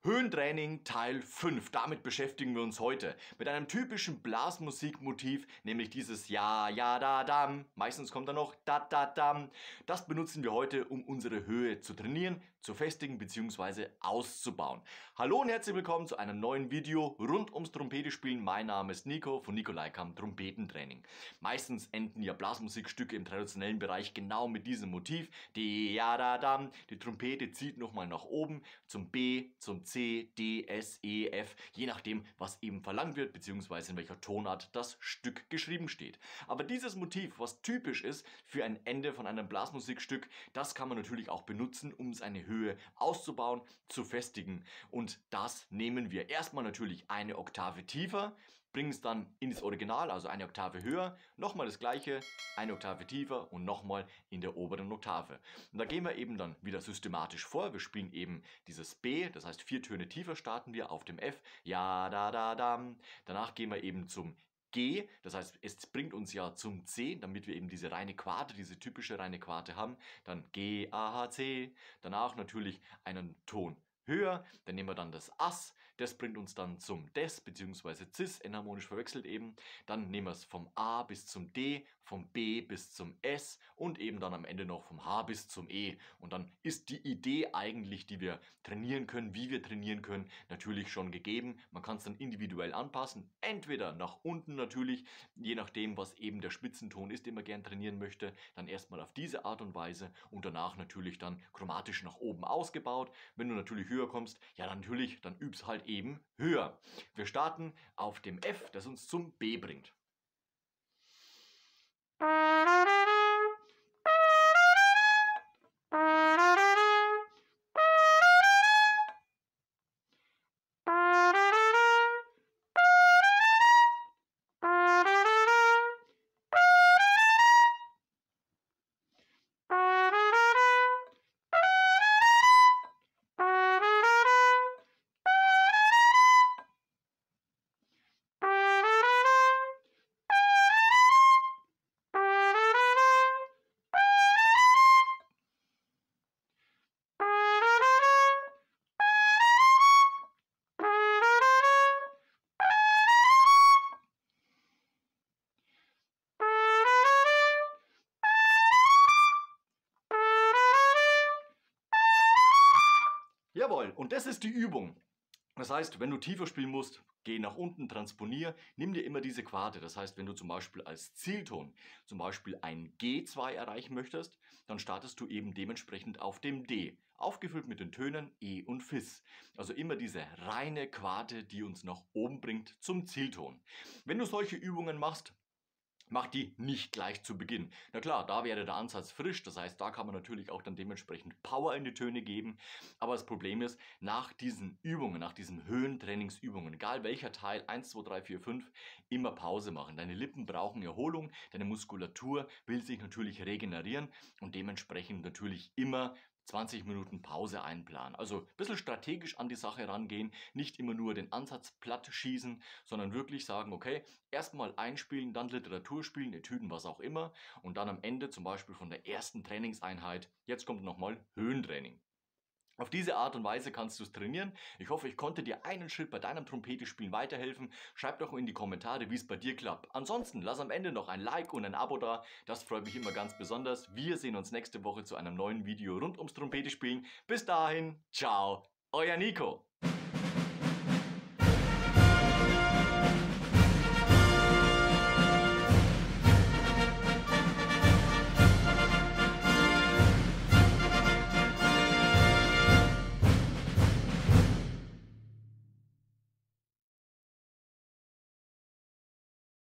Höhentraining Teil 5. Damit beschäftigen wir uns heute mit einem typischen Blasmusikmotiv, nämlich dieses Ja, Ja, Da, Dam. Meistens kommt da noch Da, Da, Dam. Das benutzen wir heute, um unsere Höhe zu trainieren, zu festigen bzw. auszubauen. Hallo und herzlich willkommen zu einem neuen Video rund ums Trompetespielen. Mein Name ist Nico von Nikolai Kamm Trompetentraining. Meistens enden ja Blasmusikstücke im traditionellen Bereich genau mit diesem Motiv. Die Ja, Da, Dam. Die Trompete zieht nochmal nach oben zum B, zum C, D, S, E, F, je nachdem, was eben verlangt wird, beziehungsweise in welcher Tonart das Stück geschrieben steht. Aber dieses Motiv, was typisch ist für ein Ende von einem Blasmusikstück, das kann man natürlich auch benutzen, um seine Höhe auszubauen, zu festigen. Und das nehmen wir erstmal natürlich eine Oktave tiefer, bringen es dann ins Original, also eine Oktave höher, nochmal das gleiche, eine Oktave tiefer und nochmal in der oberen Oktave. Und da gehen wir eben dann wieder systematisch vor. Wir spielen eben dieses B, das heißt 4 Töne tiefer starten wir auf dem F, Ja, Da, Da, Dam. Danach gehen wir eben zum G, das heißt, es bringt uns ja zum C, damit wir eben diese reine Quarte, diese typische reine Quarte haben. Dann G, A, H, C. Danach natürlich einen Ton höher, dann nehmen wir dann das Ass, das bringt uns dann zum Des bzw. Cis, enharmonisch verwechselt eben. Dann nehmen wir es vom A bis zum D, vom B bis zum S und eben dann am Ende noch vom H bis zum E. Und dann ist die Idee eigentlich, die wir trainieren können, wie wir trainieren können, natürlich schon gegeben. Man kann es dann individuell anpassen, entweder nach unten natürlich, je nachdem, was eben der Spitzenton ist, den man gern trainieren möchte, dann erstmal auf diese Art und Weise und danach natürlich dann chromatisch nach oben ausgebaut. Wenn du natürlich höher kommst, ja natürlich, dann übst halt eben höher. Wir starten auf dem F, das uns zum B bringt. Jawohl, und das ist die Übung. Das heißt, wenn du tiefer spielen musst, geh nach unten, transponier, nimm dir immer diese Quarte. Das heißt, wenn du zum Beispiel als Zielton zum Beispiel ein G2 erreichen möchtest, dann startest du eben dementsprechend auf dem D, aufgefüllt mit den Tönen E und Fis. Also immer diese reine Quarte, die uns nach oben bringt zum Zielton. Wenn du solche Übungen machst, mach die nicht gleich zu Beginn. Na klar, da wäre der Ansatz frisch, das heißt, da kann man natürlich auch dann dementsprechend Power in die Töne geben. Aber das Problem ist, nach diesen Übungen, nach diesen Höhentrainingsübungen, egal welcher Teil, 1, 2, 3, 4, 5, immer Pause machen. Deine Lippen brauchen Erholung, deine Muskulatur will sich natürlich regenerieren und dementsprechend natürlich immer 20 Minuten Pause einplanen. Also ein bisschen strategisch an die Sache rangehen, nicht immer nur den Ansatz platt schießen, sondern wirklich sagen, okay, erstmal einspielen, dann Literatur spielen, Etüden, was auch immer und dann am Ende zum Beispiel von der ersten Trainingseinheit, jetzt kommt nochmal Höhentraining. Auf diese Art und Weise kannst du es trainieren. Ich hoffe, ich konnte dir einen Schritt bei deinem Trompetespielen weiterhelfen. Schreib doch in die Kommentare, wie es bei dir klappt. Ansonsten lass am Ende noch ein Like und ein Abo da. Das freut mich immer ganz besonders. Wir sehen uns nächste Woche zu einem neuen Video rund ums Trompetespielen. Bis dahin, ciao, euer Nico.